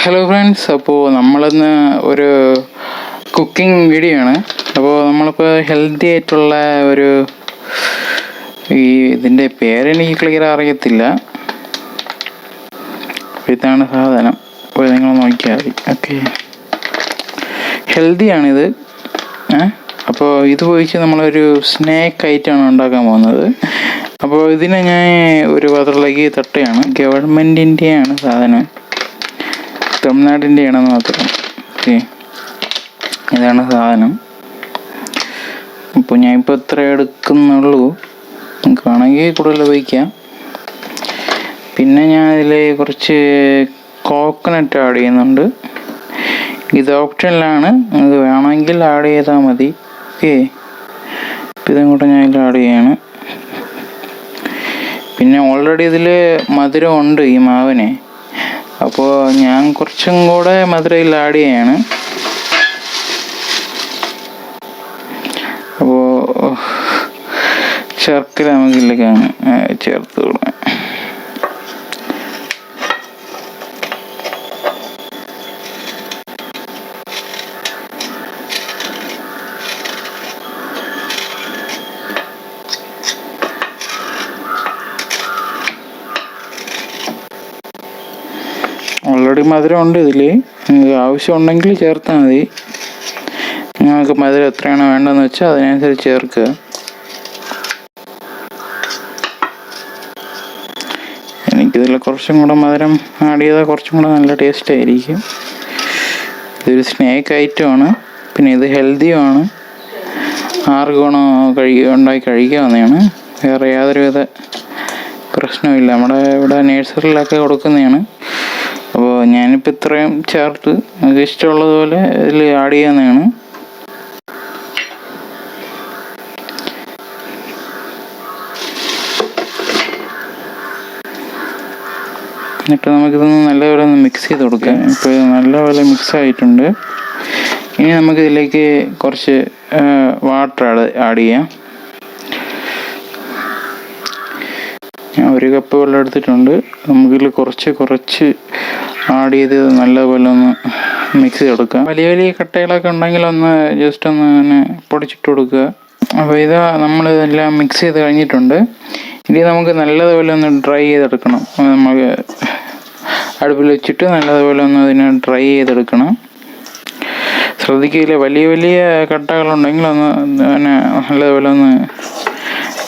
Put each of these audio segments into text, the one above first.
Hello friends, അപ്പോൾ നമ്മളിന്ന് ഒരു കുക്കിംഗ് വീഡിയോ ആണ്. അപ്പോൾ നമ്മളിപ്പോൾ ഹെൽത്തി ആയിട്ടുള്ള ഒരു ഇതിൻ്റെ പേരെനിക്ക് ക്ലിയർ അറിയത്തില്ല. ഇതാണ് സാധനം, അപ്പോൾ നിങ്ങൾ നോക്കിയാൽ മതി. ഓക്കെ, ഹെൽത്തിയാണിത്. അപ്പോൾ ഇത് ഉപയോഗിച്ച് നമ്മളൊരു സ്നാക്ക് ഐറ്റമാണ് ഉണ്ടാക്കാൻ പോകുന്നത്. അപ്പോൾ ഇതിനെ ഞാൻ ഒരു പാത്രത്തിലേക്ക് തട്ടുകയാണ്. ഗവൺമെൻറ്റിൻ്റെയാണ് സാധനം, തമിഴ്നാടിൻ്റെ ആണെന്ന് മാത്രം. ഓക്കെ, ഇതാണ് സാധനം. അപ്പോൾ ഞാനിപ്പോൾ ഇത്ര എടുക്കുന്നുള്ളൂ, നിങ്ങൾക്ക് വേണമെങ്കിൽ കൂടുതൽ ഉപയോഗിക്കാം. പിന്നെ ഞാൻ ഇതിൽ കുറച്ച് കോക്കനട്ട് ആഡ് ചെയ്യുന്നുണ്ട്. ഇത് ഓപ്ഷനിലാണ്, നിങ്ങൾക്ക് വേണമെങ്കിൽ ആഡ് ചെയ്താൽ മതി. ഓക്കെ, ഇതും കൂടെ ഞാൻ ഇതിൽ ആഡ് ചെയ്യാണ്. പിന്നെ ഓൾറെഡി ഇതിൽ മധുരം ഉണ്ട് ഈ മാവിനെ, അപ്പോൾ ഞാൻ കുറച്ചും കൂടെ മധുരയിൽ ആഡ് ചെയ്യാണ്. അപ്പോൾ ശർക്കര നമുക്കില്ലേക്കാണ് ചേർത്ത് കൊടുക്കാം. ഓൾറെഡി മധുരം ഉണ്ട് ഇതിൽ, നിങ്ങൾക്ക് ആവശ്യമുണ്ടെങ്കിൽ ചേർത്താൽ മതി. നിങ്ങൾക്ക് മധുരം എത്രയാണോ വേണ്ടതെന്ന് വെച്ചാൽ അതിനനുസരിച്ച് ചേർക്കുക. എനിക്കിതിൽ കുറച്ചും കൂടെ മധുരം ആഡ് ചെയ്താൽ കുറച്ചും കൂടെ നല്ല ടേസ്റ്റ് ആയിരിക്കും. ഇതൊരു സ്നാക്ക് ഐറ്റമാണ്, പിന്നെ ഇത് ഹെൽത്തിയുമാണ്. ആർക്കും ഉണ്ടാക്കി കഴിക്കാവുന്നതാണ്, വേറെ യാതൊരുവിധ പ്രശ്നമില്ല. നമ്മുടെ ഇവിടെ നേഴ്സറിയിലൊക്കെ കൊടുക്കുന്നതാണ്. അപ്പോൾ ഞാനിപ്പോൾ ഇത്രയും ചേർത്ത് നമുക്ക് ഇഷ്ടമുള്ളതുപോലെ ഇതിൽ ആഡ് ചെയ്യാവുന്നതാണ്. എന്നിട്ട് നമുക്കിതൊന്ന് നല്ലപോലെ ഒന്ന് മിക്സ് ചെയ്ത് കൊടുക്കാം. ഇപ്പോൾ ഇത് നല്ലപോലെ മിക്സ് ആയിട്ടുണ്ട്. ഇനി നമുക്കിതിലേക്ക് കുറച്ച് വാട്ടർ ആഡ് ചെയ്യാം. ഞാൻ 1 കപ്പ് വെള്ളം എടുത്തിട്ടുണ്ട്. നമുക്കിതിൽ കുറച്ച് ആഡ് ചെയ്ത് നല്ലപോലെ ഒന്ന് മിക്സ് ചെയ്ത് കൊടുക്കുക. വലിയ വലിയ കട്ടകളൊക്കെ ഉണ്ടെങ്കിൽ ഒന്ന് ജസ്റ്റ് ഒന്ന് അങ്ങനെ പൊടിച്ചിട്ട് കൊടുക്കുക. അപ്പോൾ ഇതാ നമ്മളിതെല്ലാം മിക്സ് ചെയ്ത് കഴിഞ്ഞിട്ടുണ്ട്. ഇനി നമുക്ക് നല്ലതുപോലെ ഒന്ന് ഡ്രൈ ചെയ്തെടുക്കണം. നമുക്ക് അടുപ്പിൽ വെച്ചിട്ട് നല്ലതുപോലെ ഒന്ന് അതിനെ ഡ്രൈ ചെയ്തെടുക്കണം. ശ്രദ്ധിക്കില്ല, വലിയ വലിയ കട്ടകളുണ്ടെങ്കിൽ ഒന്ന് പിന്നെ നല്ലതുപോലെ ഒന്ന്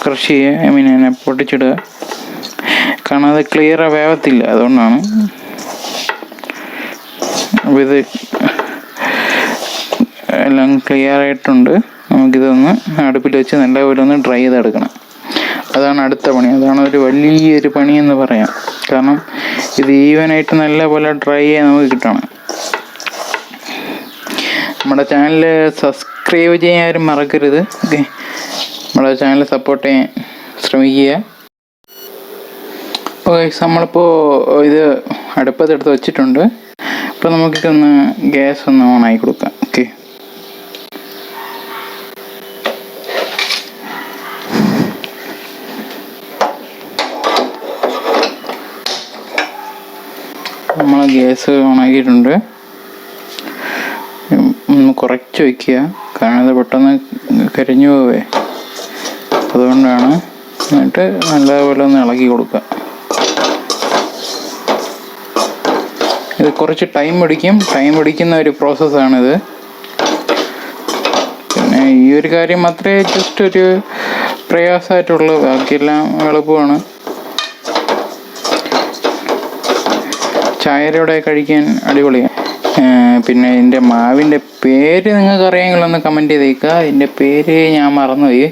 ക്രഷ് ചെയ്യുക, അതിനെ പൊട്ടിച്ചിടുക. കാരണം അത് ക്ലിയർ വേവത്തില്ല, അതുകൊണ്ടാണ്. അപ്പോൾ ഇത് എല്ലാം ക്ലിയർ ആയിട്ടുണ്ട്. നമുക്കിതൊന്ന് അടുപ്പിൽ വെച്ച് നല്ലപോലെ ഒന്ന് ഡ്രൈ ചെയ്തെടുക്കണം. അതാണ് അടുത്ത പണി. അതാണ് ഒരു വലിയൊരു പണിയെന്ന് പറയാം. കാരണം ഇത് ഈവനായിട്ട് നല്ലപോലെ ഡ്രൈ ചെയ്യാൻ നമുക്ക് കിട്ടണം. നമ്മുടെ ചാനൽ സബ്സ്ക്രൈബ് ചെയ്യാൻ ആരും മറക്കരുത്. ഓക്കെ, നമ്മുടെ ചാനൽ സപ്പോർട്ട് ചെയ്യാൻ ശ്രമിക്കുക. ഓക്കെ, നമ്മളിപ്പോൾ ഇത് അടുപ്പത്തെടുത്ത് വെച്ചിട്ടുണ്ട്. അപ്പോൾ നമുക്കിതൊന്ന് ഗ്യാസ് ഒന്ന് ഓണാക്കി കൊടുക്കാം. ഓക്കെ, നമ്മൾ ഗ്യാസ് ഓണാക്കിയിട്ടുണ്ട്. ഒന്ന് കുറച്ച് വയ്ക്കുക, കാരണം ഇത് പെട്ടെന്ന് കരിഞ്ഞു പോവേ, അതുകൊണ്ടാണ്. എന്നിട്ട് നല്ലപോലെ ഒന്ന് ഇളക്കി കൊടുക്കുക. ഇത് കുറച്ച് ടൈം പിടിക്കുന്ന ഒരു പ്രോസസ്സാണിത്. പിന്നെ ഈ ഒരു കാര്യം മാത്രമേ ജസ്റ്റ് ഒരു പ്രയാസമായിട്ടുള്ളൂ, ബാക്കിയെല്ലാം എളുപ്പമാണ്. ചായയുടെ കഴിക്കാൻ അടിപൊളിയാണ്. പിന്നെ ഇതിൻ്റെ മാവിൻ്റെ പേര് നിങ്ങൾക്ക് അറിയാമെങ്കിൽ ഒന്ന് കമൻറ്റ് ചെയ്തേക്കുക. ഇതിൻ്റെ പേര് ഞാൻ മറന്നുപോയി.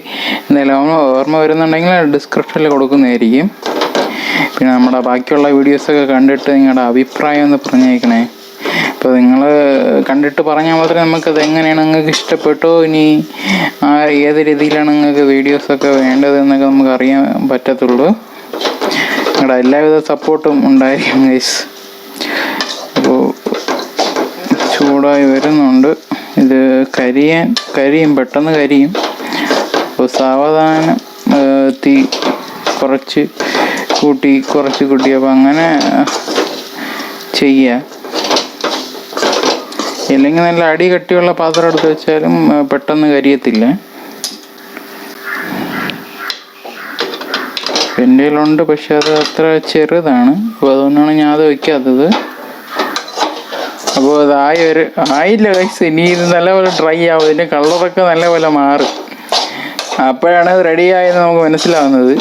എന്തായാലും ഓർമ്മ വരുന്നുണ്ടെങ്കിൽ ഡിസ്ക്രിപ്ഷനിൽ കൊടുക്കുന്നതായിരിക്കും. പിന്നെ നമ്മുടെ ബാക്കിയുള്ള വീഡിയോസൊക്കെ കണ്ടിട്ട് നിങ്ങളുടെ അഭിപ്രായം ഒന്ന് പറഞ്ഞേക്കണേ. അപ്പോൾ നിങ്ങൾ കണ്ടിട്ട് പറഞ്ഞാൽ മാത്രമേ നമുക്കത് എങ്ങനെയാണ് നിങ്ങൾക്ക് ഇഷ്ടപ്പെട്ടോ, ഇനി ഏത് രീതിയിലാണ് നിങ്ങൾക്ക് വീഡിയോസൊക്കെ വേണ്ടതെന്നൊക്കെ നമുക്ക് അറിയാൻ പറ്റത്തുള്ളൂ. നിങ്ങളുടെ എല്ലാവിധ സപ്പോർട്ടും ഉണ്ടായിരിക്കും ഗൈസ്. അപ്പോൾ ചൂടായി വരുന്നുണ്ട്. ഇത് പെട്ടെന്ന് കരിയും. അപ്പോൾ സാവധാനം തീ കുറച്ച് കൂട്ടി അപ്പോൾ അങ്ങനെ ചെയ്യുക. ഇല്ലെങ്കിൽ നല്ല അടി കട്ടിയുള്ള പാത്രം എടുത്ത് വെച്ചാലും പെട്ടെന്ന് കരിയത്തില്ല. എൻ്റെ കയ്യിലുണ്ട്, പക്ഷെ അത് അത്ര ചെറുതാണ്. അപ്പോൾ അതുകൊണ്ടാണ് ഞാൻ അത് വയ്ക്കാത്തത്. അപ്പോൾ ആയില്ല ഗൈസ്. ഇനി ഇത് നല്ലപോലെ ഡ്രൈ ആവും, ഇതിൻ്റെ കളറൊക്കെ നല്ലപോലെ മാറും. അപ്പോഴാണ് ഇത് റെഡി ആയെന്ന് നമുക്ക് മനസ്സിലാവുന്നത്.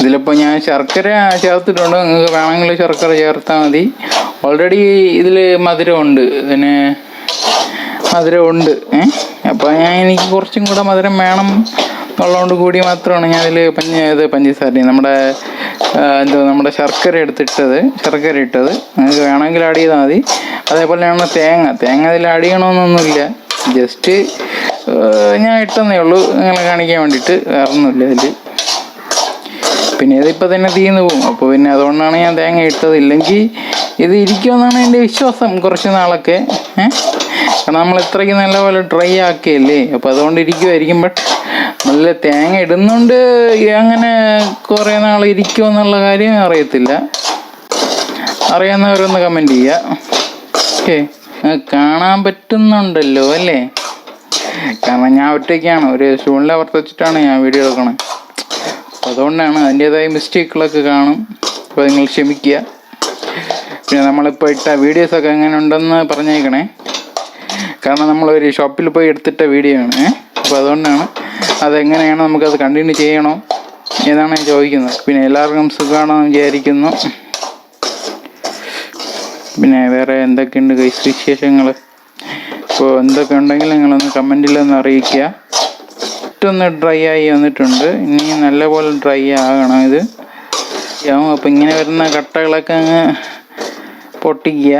ഇതിലിപ്പോൾ ഞാൻ ശർക്കര ചേർത്തിട്ടുണ്ട്, നിങ്ങൾക്ക് വേണമെങ്കിൽ ശർക്കര ചേർത്താൽ മതി. ഓൾറെഡി ഇതിൽ മധുരമുണ്ട്, മധുരമുണ്ട്. അപ്പോൾ എനിക്ക് കുറച്ചും കൂടെ മധുരം വേണം ഉള്ളതുകൊണ്ട് കൂടി മാത്രമാണ് ഞാൻ ഇതിൽ പഞ്ചസാര നമ്മുടെ ശർക്കര ഇട്ടത്. നിങ്ങൾക്ക് വേണമെങ്കിൽ ആഡ് ചെയ്താൽ മതി. അതേപോലെയാണ് തേങ്ങ ഇതിൽ ആഡ് ചെയ്യണമെന്നൊന്നുമില്ല, ജസ്റ്റ് ഞാൻ ഇട്ടെന്നേ ഉള്ളൂ നിങ്ങളെ കാണിക്കാൻ വേണ്ടിയിട്ട്, വേറൊന്നുമില്ല ഇതിൽ. പിന്നെ ഇതിപ്പോൾ തന്നെ തീർന്നു പോകും. അപ്പോൾ പിന്നെ അതുകൊണ്ടാണ് ഞാൻ തേങ്ങ ഇട്ടത്. ഇല്ലെങ്കിൽ ഇത് ഇരിക്കുമെന്നാണ് എൻ്റെ വിശ്വാസം കുറച്ച് നാളൊക്കെ. കാരണം നമ്മൾ ഇത്രയ്ക്ക് നല്ലപോലെ ഡ്രൈ ആക്കിയല്ലേ, അപ്പോൾ അതുകൊണ്ട് ഇരിക്കുമായിരിക്കും. ബട്ട് നല്ല തേങ്ങ ഇടുന്നുണ്ട് അങ്ങനെ കുറേ നാൾ ഇരിക്കുമെന്നുള്ള കാര്യം അറിയത്തില്ല. അറിയാവുന്നവരൊന്ന് കമൻറ്റ് ചെയ്യുക. ഓക്കെ, കാണാൻ പറ്റുന്നുണ്ടല്ലോ അല്ലേ? കാരണം ഞാൻ ഒറ്റയ്ക്കാണ്, ഒരു സ്റ്റൂളിൻ്റെ പുറത്ത് വെച്ചിട്ടാണ് ഞാൻ വീഡിയോ എടുക്കണത്. അതുകൊണ്ടാണ് അതിൻ്റേതായ മിസ്റ്റേക്കുകളൊക്കെ കാണും. അപ്പോൾ നിങ്ങൾ ക്ഷമിക്കുക. പിന്നെ നമ്മളിപ്പോൾ ഇട്ട വീഡിയോസൊക്കെ എങ്ങനെ ഉണ്ടെന്ന് പറഞ്ഞേക്കണേ. കാരണം നമ്മളൊരു ഷോപ്പിൽ പോയി എടുത്തിട്ട വീഡിയോ ആണ്. അപ്പോൾ അതുകൊണ്ടാണ് അതെങ്ങനെയാണ് നമുക്കത് കണ്ടിന്യൂ ചെയ്യണോ എന്നാണ് ഞാൻ ചോദിക്കുന്നത്. പിന്നെ എല്ലാവർക്കും സുഖമാണെന്ന് വിചാരിക്കുന്നു. പിന്നെ വേറെ എന്തൊക്കെയുണ്ട് വിശേഷങ്ങൾ? ഇപ്പോൾ എന്തൊക്കെ ഉണ്ടെങ്കിൽ നിങ്ങളൊന്ന് കമൻറ്റിലൊന്ന് അറിയിക്കുക. ഒന്ന് ഡ്രൈ ആയി വന്നിട്ടുണ്ട്, ഇനി നല്ലപോലെ ഡ്രൈ ആകണം ഇത്. അപ്പോൾ ഇങ്ങനെ വരുന്ന കട്ടകളൊക്കെ അങ്ങ് പൊട്ടിക്കുക.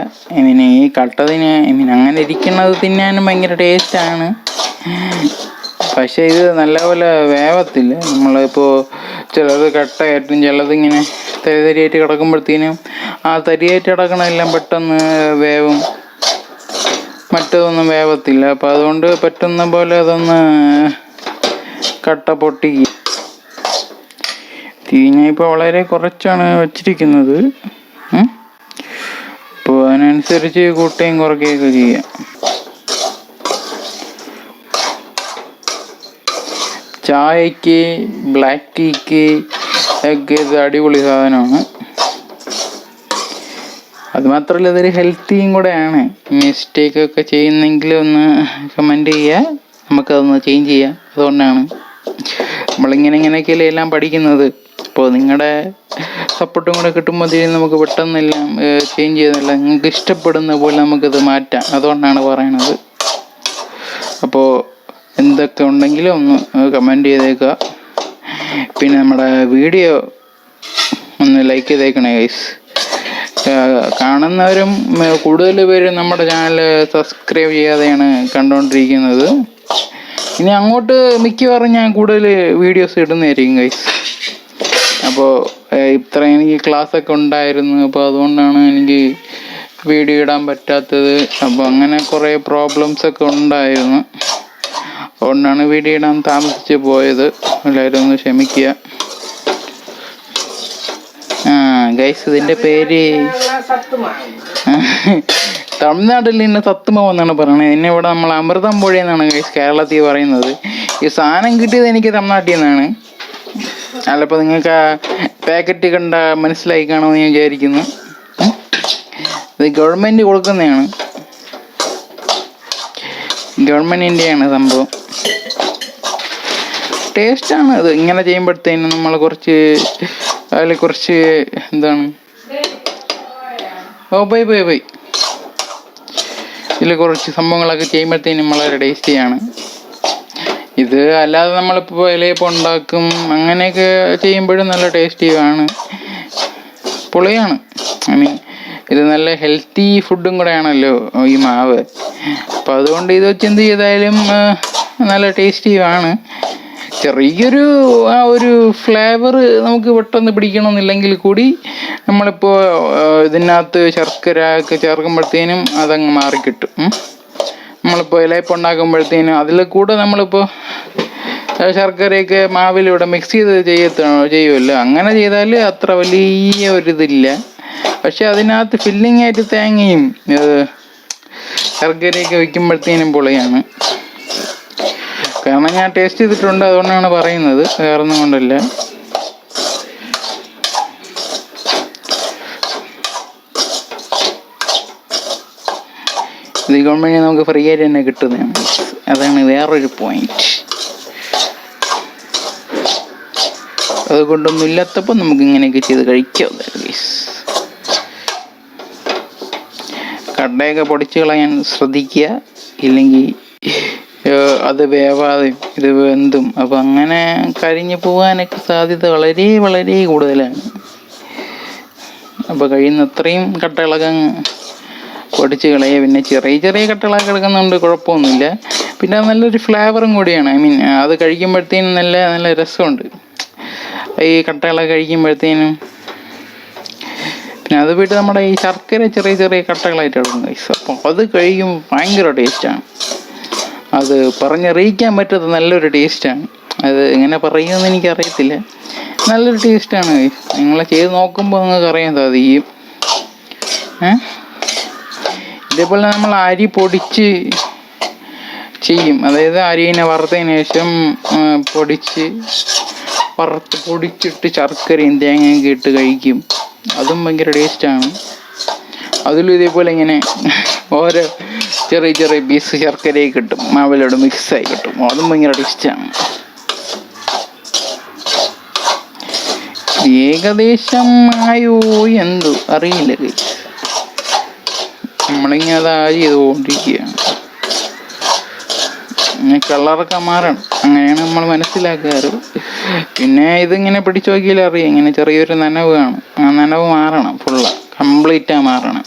ഈ കട്ടതിന് അങ്ങനെ ഇരിക്കുന്നത് തിന്നാനും ഭയങ്കര ടേസ്റ്റാണ്. പക്ഷേ ഇത് നല്ലപോലെ വേവത്തില്ല. നമ്മളിപ്പോൾ ചിലത് കട്ടയായിട്ടും ചിലതിങ്ങനെ തരിയായിട്ട് കിടക്കുമ്പോഴത്തേനും ആ തരിയായിട്ട് കിടക്കണമെല്ലാം പെട്ടെന്ന് വേവും, മറ്റതൊന്നും വേവത്തില്ല. അപ്പോൾ അതുകൊണ്ട് പറ്റുന്ന പോലെ അതൊന്ന് കട്ട പൊട്ടിക്കുക. തീഞ്ഞിപ്പോൾ വളരെ കുറച്ചാണ് വച്ചിരിക്കുന്നത്. അപ്പോൾ അതിനനുസരിച്ച് കൂട്ടുകയും കുറയ്ക്കുകയൊക്കെ ചെയ്യാം. ചായക്ക് ബ്ലാക്ക് ടീക്ക് ഒക്കെ ഇത് അടിപൊളി സാധനമാണ്. അതുമാത്രമല്ല ഇതൊരു ഹെൽത്തിയും കൂടെയാണ്. മിസ്റ്റേക്കൊക്കെ ചെയ്യുന്നെങ്കിൽ ഒന്ന് കമൻറ്റ് ചെയ്യുക, നമുക്കതൊന്ന് ചേഞ്ച് ചെയ്യാം. അതുകൊണ്ടാണ് നമ്മളിങ്ങനെയൊക്കെയല്ലേ എല്ലാം പഠിക്കുന്നത്. അപ്പോൾ നിങ്ങളുടെ സപ്പോർട്ടും കൂടെ കിട്ടുമ്പോഴത്തേക്കും നമുക്ക് പെട്ടെന്നെല്ലാം ചേഞ്ച് ചെയ്തല്ല, നിങ്ങൾക്ക് ഇഷ്ടപ്പെടുന്ന പോലെ നമുക്കത് മാറ്റാം. അതുകൊണ്ടാണ് പറയണത്. അപ്പോൾ എന്തൊക്കെ ഉണ്ടെങ്കിലും ഒന്ന് കമൻറ്റ് ചെയ്തേക്കുക. പിന്നെ നമ്മുടെ വീഡിയോ ഒന്ന് ലൈക്ക് ചെയ്തേക്കണേ ഗൈസ്. കാണുന്നവരും കൂടുതൽ പേര് നമ്മുടെ ചാനൽ സബ്സ്ക്രൈബ് ചെയ്യാതെയാണ് കണ്ടുകൊണ്ടിരിക്കുന്നത്. ഇനി അങ്ങോട്ട് മിക്കവാറും ഞാൻ കൂടുതൽ വീഡിയോസ് ഇടുന്നതായിരിക്കും ഗൈസ്. അപ്പോൾ ഇത്ര എനിക്ക് ക്ലാസ്സൊക്കെ ഉണ്ടായിരുന്നു, അപ്പോൾ അതുകൊണ്ടാണ് എനിക്ക് വീഡിയോ ഇടാൻ പറ്റാത്തത്. അപ്പോൾ അങ്ങനെ കുറേ പ്രോബ്ലംസൊക്കെ ഉണ്ടായിരുന്നു, അതുകൊണ്ടാണ് വീഡിയോ ഇടാൻ താമസിച്ച് പോയത്. എല്ലാവരും ഒന്ന് ക്ഷമിക്കുക. ഗൈസ് ഇതിൻ്റെ പേര് തമിഴ്നാട്ടിൽ നിന്ന് സത്തുമ എന്നാണ് പറയുന്നത്. എന്നെ ഇവിടെ നമ്മൾ അമൃതം പുഴ എന്നാണ് ഗൈസ് കേരളത്തിൽ പറയുന്നത്. ഈ സാധനം കിട്ടിയത് എനിക്ക് തമിഴ്നാട്ടിൽ നിന്നാണ്. അല്ലപ്പോൾ നിങ്ങൾക്ക് ആ പാക്കറ്റ് കണ്ട മനസ്സിലായി കാണുമെന്ന് ഞാൻ വിചാരിക്കുന്നു. ഇത് ഗവൺമെൻറ് കൊടുക്കുന്നതാണ്, ഗവൺമെൻറ്റിൻ്റെയാണ് സംഭവം. ടേസ്റ്റാണ് അത്. ഇങ്ങനെ ചെയ്യുമ്പോഴത്തേനും നമ്മൾ അതിൽ കുറച്ച് എന്താണ് ബൈ ഇതിൽ കുറച്ച് സംഭവങ്ങളൊക്കെ ചെയ്യുമ്പോഴത്തേനും വളരെ ടേസ്റ്റിയാണ്. ഇത് അല്ലാതെ നമ്മളിപ്പോൾ ഇലയപ്പം ഉണ്ടാക്കും അങ്ങനെയൊക്കെ ചെയ്യുമ്പോഴും നല്ല ടേസ്റ്റിയാണ്, പൊളിയാണ്. ഇത് നല്ല ഹെൽത്തി ഫുഡും കൂടെയാണല്ലോ ഈ മാവ്. അപ്പോൾ അതുകൊണ്ട് ഇത് വെച്ച് എന്ത് ചെയ്താലും നല്ല ടേസ്റ്റിയാണ്. ചെറിയൊരു ആ ഒരു ഫ്ലേവർ നമുക്ക് പെട്ടെന്ന് പിടിക്കണമെന്നില്ലെങ്കിൽ കൂടി നമ്മളിപ്പോൾ ഇതിനകത്ത് ശർക്കര ഒക്കെ ചേർക്കുമ്പോഴത്തേനും അതങ്ങ് മാറിക്കിട്ടും. നമ്മളിപ്പോൾ ഇലയപ്പം ഉണ്ടാക്കുമ്പോഴത്തേനും അതിൽ കൂടെ നമ്മളിപ്പോൾ ശർക്കരയൊക്കെ മാവിലൂടെ മിക്സ് ചെയ്ത് ചെയ്യുമല്ലോ. അങ്ങനെ ചെയ്താൽ അത്ര വലിയ ഒരിതില്ല. പക്ഷെ അതിനകത്ത് ഫില്ലിംഗ് ആയിട്ട് തേങ്ങയും ശർക്കരയൊക്കെ വയ്ക്കുമ്പോഴത്തേനും പൊളിയാണ്. കാരണം ഞാൻ ടേസ്റ്റ് ചെയ്തിട്ടുണ്ട്, അതുകൊണ്ടാണ് പറയുന്നത്, വേറൊന്നും കൊണ്ടല്ല. ഇത് ഗവൺമെൻറ് നമുക്ക് ഫ്രീ ആയിട്ട് തന്നെ കിട്ടുന്നതാണ്. അതാണ് വേറൊരു പോയിന്റ്. അതുകൊണ്ടൊന്നും ഇല്ലാത്തപ്പോൾ നമുക്ക് ഇങ്ങനെയൊക്കെ ചെയ്ത് കഴിക്കാവുന്നതാണ് ഗൈസ്. കടയൊക്കെ പൊടിച്ച് കളയാൻ ശ്രദ്ധിക്കുക, ഇല്ലെങ്കിൽ അത് വേവാതെ ഇത് വെന്തും അപ്പം അങ്ങനെ കരിഞ്ഞു പോകാനൊക്കെ സാധ്യത വളരെ വളരെ കൂടുതലാണ്. അപ്പോൾ കഴിയുന്നത്രയും കട്ടകളൊക്കെ പൊടിച്ച് കളയുക. പിന്നെ ചെറിയ ചെറിയ കട്ടകളൊക്കെ എടുക്കുന്നുണ്ട്, കുഴപ്പമൊന്നുമില്ല. പിന്നെ അത് നല്ലൊരു ഫ്ലേവറും കൂടിയാണ്. ഐ മീൻ അത് കഴിക്കുമ്പോഴത്തേനും നല്ല നല്ല രസമുണ്ട് ഈ കട്ടകളൊക്കെ കഴിക്കുമ്പോഴത്തേനും. പിന്നെ അത് വിട്ട് നമ്മുടെ ഈ ശർക്കര ചെറിയ ചെറിയ കട്ടകളായിട്ട് എടുക്കും ഗൈസ്. അപ്പോൾ അത് കഴിക്കുമ്പോൾ ഭയങ്കര ടേസ്റ്റാണ്. അത് പറഞ്ഞറിയിക്കാൻ പറ്റാത്ത നല്ലൊരു ടേസ്റ്റാണ്. അത് എങ്ങനെ പറയുമെന്ന് എനിക്കറിയത്തില്ല, നല്ലൊരു ടേസ്റ്റാണ് ഗൈസ്. നിങ്ങൾ ചെയ്ത് നോക്കുമ്പോൾ നിങ്ങൾക്ക് അറിയാൻ സാധിക്കും. ഇതേപോലെ നമ്മൾ അരി പൊടിച്ച് ചെയ്യും. അതായത് അരിനെ വറുത്തതിന് ശേഷം പൊടിച്ചിട്ട് ശർക്കരയും തേങ്ങയൊക്കെ ഇട്ട് കഴിക്കും. അതും ഭയങ്കര ടേസ്റ്റാണ്. അതിലും ഇതേപോലെ ഇങ്ങനെ ഓരോ ചെറിയ ചെറിയ പീസ് ശർക്കരയൊക്കെ കിട്ടും, മാവിലോട് മിക്സായി കിട്ടും. അതും ഭയങ്കര ടേസ്റ്റാണ്. ഏകദേശം ആയോ എന്തോ അറിയില്ല ഗൈസ്. നമ്മളിങ്ങനെ അത് ചെയ്തുകൊണ്ടിരിക്കുകയാണ്. കളറൊക്കെ മാറണം, അങ്ങനെയാണ് നമ്മൾ മനസ്സിലാക്കാറ്. പിന്നെ ഇതിങ്ങനെ പിടിച്ചു നോക്കിയാൽ അറിയാം, ഇങ്ങനെ ചെറിയൊരു നനവ് കാണും. ആ നനവ് മാറണം, കംപ്ലീറ്റാ മാറണം.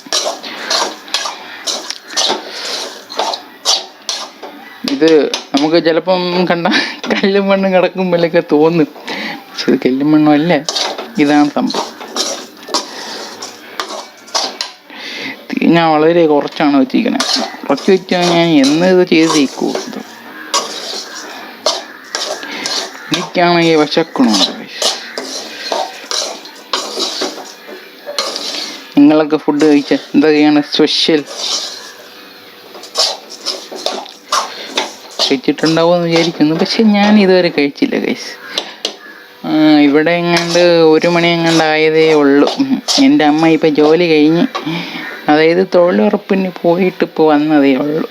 ഇത് നമുക്ക് ചിലപ്പം കണ്ട കല്ലും മണ്ണും കിടക്കുമ്പോഴൊക്കെ തോന്നും, പക്ഷെ ഇത് കല്ലും മണ്ണും അല്ല, ഇതാണ് സംഭവം. ഞാൻ വളരെ കുറച്ചാണ് വെച്ചിരിക്കണത്. കുറച്ച് വെച്ചാൽ ഞാൻ എന്ന് ഇത് ചെയ്തേക്കൂ. എനിക്കാണെങ്കിൽ വിശക്കണുണ്ട്. നിങ്ങളൊക്കെ ഫുഡ് കഴിച്ച എന്തൊക്കെയാണ് സ്പെഷ്യൽ? കഴിച്ചിട്ടുണ്ടാവുമെന്ന് വിചാരിക്കുന്നു, പക്ഷെ ഞാൻ ഇതുവരെ കഴിച്ചില്ല ഗൈസ്. ഇവിടെ എങ്ങാണ്ട് 1 മണി എങ്ങാണ്ടായതേ ഉള്ളൂ. എൻ്റെ അമ്മ ഇപ്പം ജോലി കഴിഞ്ഞ്, അതായത് തൊഴിലുറപ്പിന് പോയിട്ട് ഇപ്പോൾ വന്നതേ ഉള്ളൂ.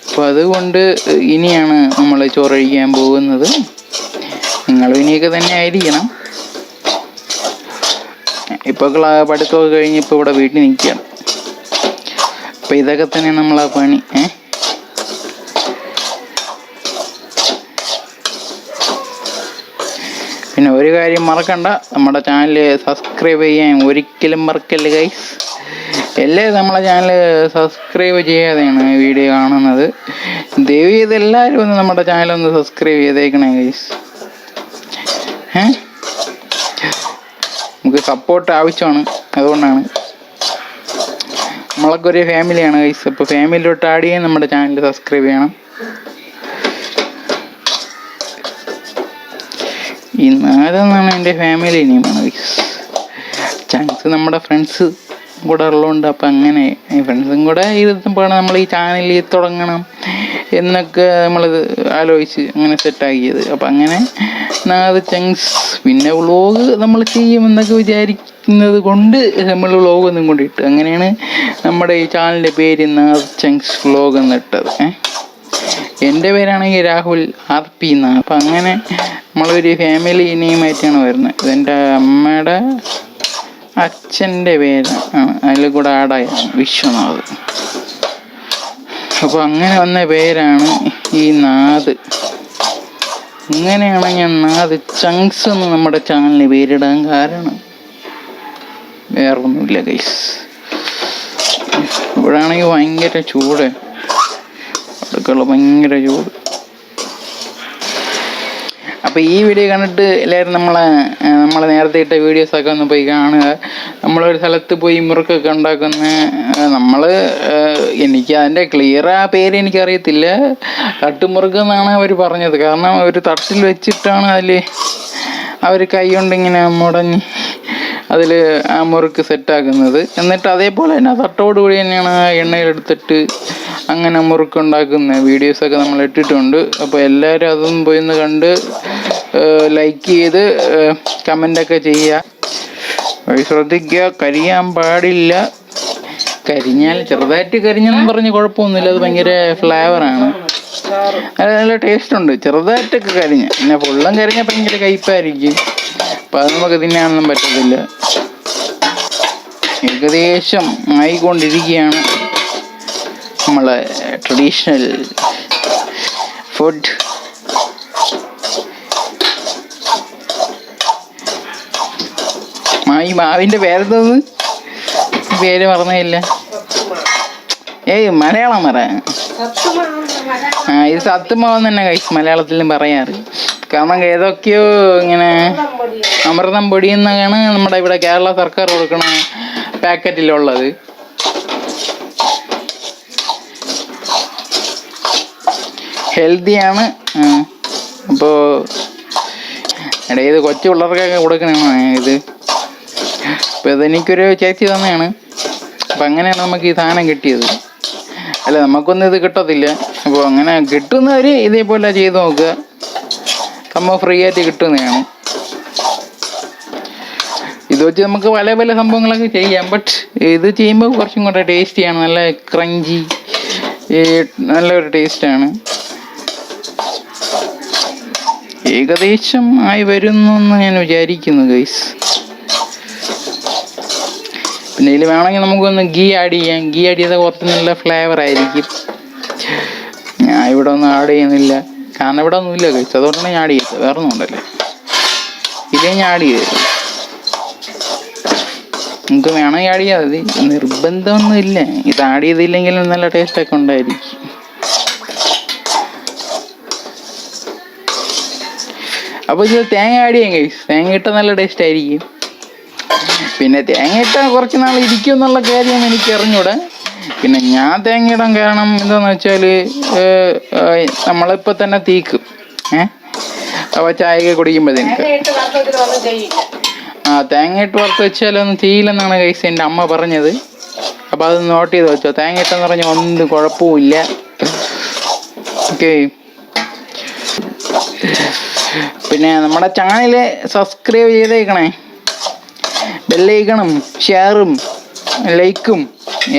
അപ്പോൾ അതുകൊണ്ട് ഇനിയാണ് നമ്മൾ ചോറ് കഴിക്കാൻ പോകുന്നത്. നിങ്ങളും ഇനിയൊക്കെ തന്നെ ആയിരിക്കണം. ഇപ്പോൾ പഠിത്തമൊക്കെ കഴിഞ്ഞ് ഇപ്പോൾ ഇവിടെ വീട്ടിൽ നിൽക്കുകയാണ്. അപ്പോൾ ഇതൊക്കെ തന്നെ നമ്മളാ പണി. പിന്നെ ഒരു കാര്യം മറക്കണ്ട, നമ്മുടെ ചാനൽ സബ്സ്ക്രൈബ് ചെയ്യാൻ ഒരിക്കലും മറക്കല്ല ഗൈസ്. എല്ലാവരും നമ്മളെ ചാനൽ സബ്സ്ക്രൈബ് ചെയ്യാതെയാണ് വീഡിയോ കാണുന്നത്. ദയവ് ചെയ്ത് എല്ലാവരും ഒന്ന് നമ്മുടെ ചാനലൊന്ന് സബ്സ്ക്രൈബ് ചെയ്തേക്കണേ ഗൈസ്. നമുക്ക് സപ്പോർട്ട് ആവശ്യമാണ്, അതുകൊണ്ടാണ്. നമ്മളൊക്കെ ഒരു ഫാമിലിയാണ് ഗൈസ്. അപ്പോൾ ഫാമിലിയിലോട്ട് ആഡ് ചെയ്യാൻ നമ്മുടെ ചാനൽ സബ്സ്ക്രൈബ് ചെയ്യണം. ഈ നാലെന്നാണ് എൻ്റെ ഫാമിലി നെയിമാണ് ഗൈസ്. ചാൻസ് നമ്മുടെ ഫ്രണ്ട്സ് കൂടെ ഉള്ളതുകൊണ്ട്, അപ്പം അങ്ങനെ ഫ്രണ്ട്സും കൂടെ ഇരുന്നപ്പോഴാണ് നമ്മൾ ഈ ചാനൽ തുടങ്ങണം എന്നൊക്കെ നമ്മളിത് ആലോചിച്ച് അങ്ങനെ സെറ്റാക്കിയത്. അപ്പം അങ്ങനെ നാദ് ചങ്സ്. പിന്നെ വ്ളോഗ് നമ്മൾ ചെയ്യുമെന്നൊക്കെ വിചാരിക്കുന്നത് കൊണ്ട് നമ്മൾ വ്ളോഗ് ഒന്നും കൊണ്ട് ഇട്ട്, അങ്ങനെയാണ് നമ്മുടെ ഈ ചാനലിൻ്റെ പേര് നാദ് ചങ്സ് വ്ളോഗ് എന്നിട്ടത്. എൻ്റെ പേരാണെങ്കിൽ രാഹുൽ RP എന്നാണ്. അപ്പം അങ്ങനെ നമ്മളൊരു ഫാമിലി നെയിമായിട്ടാണ് വരുന്നത്. ഇതെൻ്റെ അമ്മയുടെ അച്ഛൻ്റെ പേരാണ്, അതിൽ കൂടെ ആഡായാണ് വിശ്വനാഥ്. അപ്പോൾ അങ്ങനെ വന്ന പേരാണ് ഈ നാദ്. ഇങ്ങനെയാണ് ഞാൻ നാദ് ചങ്സ് എന്ന് നമ്മുടെ ചാനലിന് പേരിടാൻ കാരണം. വേറൊന്നുമില്ല ഗൈസ്. ഇവിടെ ആണെങ്കിൽ ഭയങ്കര ചൂട്, അടുക്കള ഭയങ്കര ചൂട്. അപ്പോൾ ഈ വീഡിയോ കണ്ടിട്ട് എല്ലാവരും നമ്മളെ നേരത്തെ ഇട്ട വീഡിയോസൊക്കെ ഒന്ന് പോയി കാണുക. നമ്മളൊരു സ്ഥലത്ത് പോയി മുറുക്കൊക്കെ ഉണ്ടാക്കുന്ന എനിക്ക് അതിൻ്റെ ക്ലിയർ ആ പേര് എനിക്കറിയത്തില്ല. തട്ടുമുറുക്ക് എന്നാണ് അവർ പറഞ്ഞത്. കാരണം ഒരു തട്ടിൽ വെച്ചിട്ടാണ് അതിൽ അവർ കൈ കൊണ്ടിങ്ങനെ അതിൽ ആ മുറുക്ക് സെറ്റാക്കുന്നത്. എന്നിട്ട് അതേപോലെ തന്നെ തട്ടോടുകൂടി തന്നെയാണ് ആ എണ്ണയിലെടുത്തിട്ട് അങ്ങനെ മുറുക്കുണ്ടാക്കുന്ന വീഡിയോസൊക്കെ നമ്മൾ ഇട്ടിട്ടുണ്ട്. അപ്പോൾ എല്ലാവരും അതൊന്നും പോയി ഒന്ന് കണ്ട് ലൈക്ക് ചെയ്ത് കമൻ്റൊക്കെ ചെയ്യുക. ശ്രദ്ധിക്കുക, കരിയാൻ പാടില്ല. കരിഞ്ഞാൽ ചെറുതായിട്ട് കരിഞ്ഞെന്നും പറഞ്ഞ് കുഴപ്പമൊന്നുമില്ല, അത് ഭയങ്കര ഫ്ലേവറാണ്, അത് നല്ല ടേസ്റ്റ് ഉണ്ട്. ചെറുതായിട്ടൊക്കെ കരിഞ്ഞ, പിന്നെ ഫുള്ളും കരിഞ്ഞാൽ ഭയങ്കര കയ്പ്പായിരിക്കും, അപ്പം അത് നമുക്ക് തിന്നാനൊന്നും പറ്റത്തില്ല. ഏകദേശം ആയിക്കൊണ്ടിരിക്കുകയാണ് നമ്മളെ ട്രഡീഷണൽ ഫുഡ്. ഈ മാവിൻ്റെ പേരെന്തോന്ന്? പേര് പറഞ്ഞില്ല. മലയാളം പറയാം. ഇത് സത്തുമാവെന്ന് തന്നെ മലയാളത്തിലും പറയാറ്. കാരണം ഏതൊക്കെയോ ഇങ്ങനെ അമൃതം പൊടി എന്നൊക്കെയാണ് നമ്മുടെ ഇവിടെ കേരള സർക്കാർ കൊടുക്കണ പാക്കറ്റിലുള്ളത്. ഹെൽത്തിയാണ്. അപ്പോൾ എടേ ഇത് കൊച്ചു പിള്ളേർക്കൊക്കെ കൊടുക്കണതാണ് ഇത്. അപ്പോൾ ഇതെനിക്കൊരു ചേച്ചി തന്നെയാണ്. അപ്പം അങ്ങനെയാണ് നമുക്ക് ഈ സാധനം കിട്ടിയത്. അല്ല, നമുക്കൊന്നും ഇത് കിട്ടത്തില്ല. അപ്പോൾ അങ്ങനെ കിട്ടുന്നവർ ഇതേപോലെ ചെയ്ത് നോക്കുക, സംഭവം ഫ്രീ ആയിട്ട് കിട്ടുന്നതാണ്. ഇത് വെച്ച് നമുക്ക് പല പല സംഭവങ്ങളൊക്കെ ചെയ്യാം. ബട്ട് ഇത് ചെയ്യുമ്പോൾ കുറച്ചും കൂടെ ടേസ്റ്റിയാണ്, നല്ല ക്രഞ്ചി, നല്ലൊരു ടേസ്റ്റാണ്. ഏകദേശം ആയി വരുന്നു എന്ന് ഞാൻ വിചാരിക്കുന്നു ഗൈസ്. പിന്നെ ഇതിൽ വേണമെങ്കിൽ നമുക്കൊന്ന് ഗീ ആഡ് ചെയ്യാം. ഗീ ആഡ് ചെയ്താൽ കുറച്ച് നല്ല ഫ്ലേവർ ആയിരിക്കും. ഞാൻ ഇവിടെ ഒന്നും ആഡ് ചെയ്യുന്നില്ല, കാരണം ഇവിടെ ഒന്നും ഇല്ല ഗൈസ്, അതുകൊണ്ടാണ് ഞാൻ ആഡ് ചെയ്തത്. വേറെ ഒന്നും ഉണ്ടല്ലേ, ഇതേ ഞാൻ ആഡ് ചെയ്തത്. നിങ്ങൾക്ക് വേണമെങ്കിൽ ആഡ് ചെയ്യാതെ മതി, നിർബന്ധമൊന്നും ഇല്ല. ഇത് ആഡ് ചെയ്തില്ലെങ്കിലും നല്ല ടേസ്റ്റൊക്കെ ഉണ്ടായിരിക്കും. അപ്പോൾ ഇത് തേങ്ങ ആഡ് ചെയ്യാം ഗൈസ്. തേങ്ങ ഇട്ടാൽ നല്ല ടേസ്റ്റ് ആയിരിക്കും. പിന്നെ തേങ്ങ ഇട്ടാൽ കുറച്ച് നാൾ ഇരിക്കും എന്നുള്ള കാര്യം എനിക്ക് അറിഞ്ഞൂടെ. പിന്നെ ഞാൻ തേങ്ങ ഇടാൻ കാരണം എന്താണെന്ന് വെച്ചാൽ നമ്മളിപ്പോൾ തന്നെ തീക്കും. അപ്പോൾ ചായയൊക്കെ കുടിക്കുമ്പോഴത്തേക്ക് തേങ്ങ ഇട്ട് വറുത്ത് വെച്ചാലൊന്നും ചെയ്യില്ലെന്നാണ് ഗൈസ് എൻ്റെ അമ്മ പറഞ്ഞത്. അപ്പോൾ അത് നോട്ട് ചെയ്ത് വെച്ചോ. തേങ്ങ ഇട്ടെന്ന് പറഞ്ഞാൽ ഒന്നും കുഴപ്പമില്ല. ഓക്കെ, പിന്നെ നമ്മുടെ ചാനൽ സബ്സ്ക്രൈബ് ചെയ്തേക്കണേ. ബെല്ലൈക്കണും ഷെയറും ലൈക്കും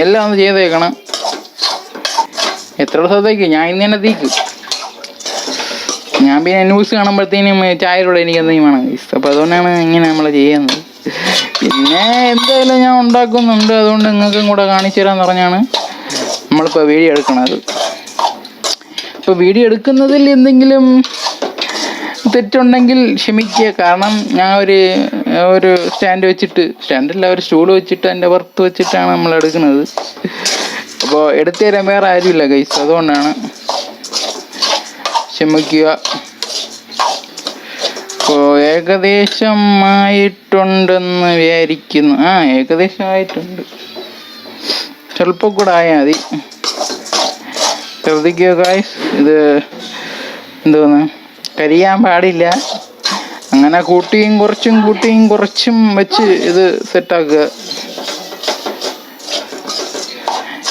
എല്ലാം ഒന്ന് ചെയ്തേക്കണം. എത്ര ദിവസത്തേക്ക് ഞാൻ ഇന്ന് തന്നെ തീക്കും. ഞാൻ പിന്നെ ന്യൂസ് കാണുമ്പോഴത്തേനും ചായയിലൂടെ എനിക്ക് എന്തെങ്കിലും വേണം ഗൈസ്. അപ്പോൾ അതുകൊണ്ടാണ് ഇങ്ങനെ നമ്മൾ ചെയ്യുന്നത്. പിന്നെ എന്തായാലും ഞാൻ ഉണ്ടാക്കുന്നുണ്ട്, അതുകൊണ്ട് നിങ്ങൾക്കും കൂടെ കാണിച്ചു തരാമെന്ന് പറഞ്ഞാണ് നമ്മളിപ്പോൾ വീഡിയോ എടുക്കണത്. ഇപ്പോൾ വീഡിയോ എടുക്കുന്നതിൽ എന്തെങ്കിലും തെറ്റുണ്ടെങ്കിൽ ക്ഷമിക്കുക. കാരണം ഞാൻ ഒരു സ്റ്റാൻഡ് വെച്ചിട്ട്, സ്റ്റാൻഡല്ല, ഒരു സ്റ്റൂൾ വെച്ചിട്ട് അതിൻ്റെ പുറത്ത് വെച്ചിട്ടാണ് നമ്മൾ എടുക്കുന്നത്. അപ്പോൾ എടുത്തു തരാൻ വേറെ ആരുമില്ല ഗൈസ്, അതുകൊണ്ടാണ്. ക്ഷമിക്കുക. അപ്പോൾ ഏകദേശം ആയിട്ടുണ്ടെന്ന് വിചാരിക്കുന്നു. ഏകദേശം ആയിട്ടുണ്ട്. ചിലപ്പോൾ കൂടെ ആയാൽ മതി. ശ്രദ്ധിക്കുക ഗൈസ്, ഇത് എന്തോന്ന്, കരിയാൻ പാടില്ല. അങ്ങനെ കൂട്ടിയും കുറച്ചും വെച്ച് ഇത് സെറ്റാക്കുക.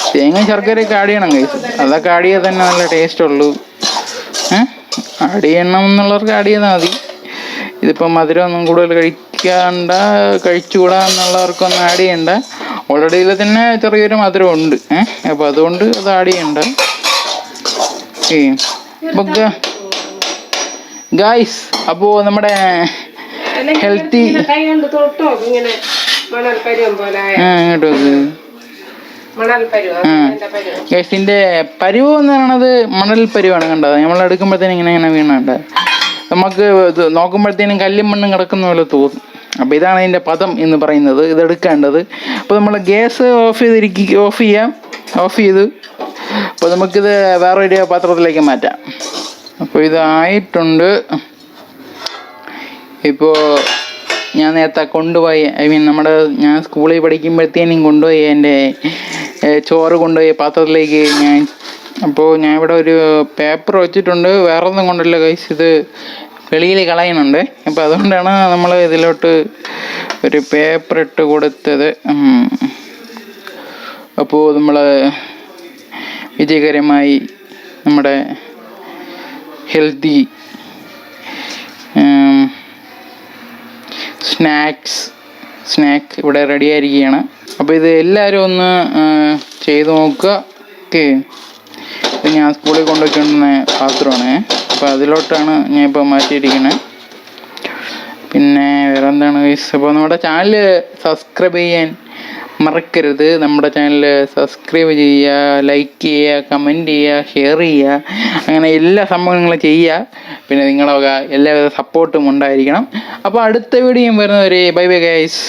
തേങ്ങ ശർക്കരയൊക്കെ ആഡ് ചെയ്യണം കഴിച്ചു. അതൊക്കെ ആഡ് ചെയ്താൽ തന്നെ നല്ല ടേസ്റ്റ് ഉള്ളൂ. ആഡ് ചെയ്യണം എന്നുള്ളവർക്ക് ആഡ് ചെയ്താൽ മതി. ഇതിപ്പോൾ മധുരമൊന്നും കൂടുതൽ കഴിച്ചുകൂടാ എന്നുള്ളവർക്കൊന്നും ആഡ് ചെയ്യണ്ട. ഓൾറെഡി ഇതിൽ തന്നെ ചെറിയൊരു മധുരം ഉണ്ട്. അപ്പോൾ അതുകൊണ്ട് അത് ആഡ് ചെയ്യണ്ട. ഓക്കെ ഗായ്സ്, അപ്പോൾ നമ്മുടെ ഹെൽത്തി ഗൈസിൻ്റെ പരുവ് എന്ന് പറയണത് മണൽ പരുവാണ്. കണ്ടത് നമ്മൾ എടുക്കുമ്പോഴത്തേനും ഇങ്ങനെ വീണണ്ട, നമുക്ക് ഇത് നോക്കുമ്പോഴത്തേനും കല്ലും മണ്ണും കിടക്കുന്ന പോലെ തോന്നും. അപ്പോൾ ഇതാണ് ഇതിൻ്റെ പദം എന്ന് പറയുന്നത്, ഇതെടുക്കേണ്ടത്. അപ്പോൾ നമ്മൾ ഗ്യാസ് ഓഫ് ചെയ്ത് അപ്പോൾ നമുക്കിത് വേറൊരു പാത്രത്തിലേക്ക് മാറ്റാം. അപ്പോൾ ഇതായിട്ടുണ്ട്. ഇപ്പോൾ ഞാൻ നേരത്തെ കൊണ്ടുപോയി, ഞാൻ സ്കൂളിൽ പഠിക്കുമ്പോഴത്തേനും കൊണ്ടുപോയി എൻ്റെ ചോറ് കൊണ്ടുപോയി പാത്രത്തിലേക്ക് അപ്പോൾ ഞാൻ ഇവിടെ ഒരു പേപ്പർ വെച്ചിട്ടുണ്ട്. വേറെ ഒന്നും കൊണ്ടല്ല ഗൈസ്, ഇത് വെളിയിൽ കളയുന്നുണ്ട്. അപ്പോൾ അതുകൊണ്ടാണ് നമ്മൾ ഇതിലോട്ട് ഒരു പേപ്പർ ഇട്ട് കൊടുത്തത്. അപ്പോൾ നമ്മൾ വിജയകരമായി നമ്മുടെ ഹെൽത്തി സ്നാക്ക് ഇവിടെ റെഡി ആയിരിക്കുകയാണ്. അപ്പോൾ ഇത് എല്ലാവരും ഒന്ന് ചെയ്ത് നോക്കുക. ഓക്കെ, ഇത് ഞാൻ സ്കൂളിൽ കൊണ്ടുവയ്ക്കുന്ന പാത്രമാണ്. അപ്പോൾ അതിലോട്ടാണ് ഞാൻ ഇപ്പോൾ മാറ്റിയിരിക്കുന്നത്. പിന്നെ വേറെ എന്താണ് ഗൈസ്, അപ്പോൾ നമ്മുടെ ചാനൽ സബ്സ്ക്രൈബ് ചെയ്യാൻ മറക്കരുത്. നമ്മുടെ ചാനൽ സബ്സ്ക്രൈബ് ചെയ്യുക, ലൈക്ക് ചെയ്യുക, കമൻറ്റ് ചെയ്യുക, ഷെയർ ചെയ്യുക, അങ്ങനെ എല്ലാ സംഭവങ്ങളും ചെയ്യുക. പിന്നെ നിങ്ങളുടെ എല്ലാവിധ സപ്പോർട്ടും ഉണ്ടായിരിക്കണം. അപ്പോൾ അടുത്ത വീഡിയോയും വരുന്നവരെ ബൈ ബൈ ഗൈസ്.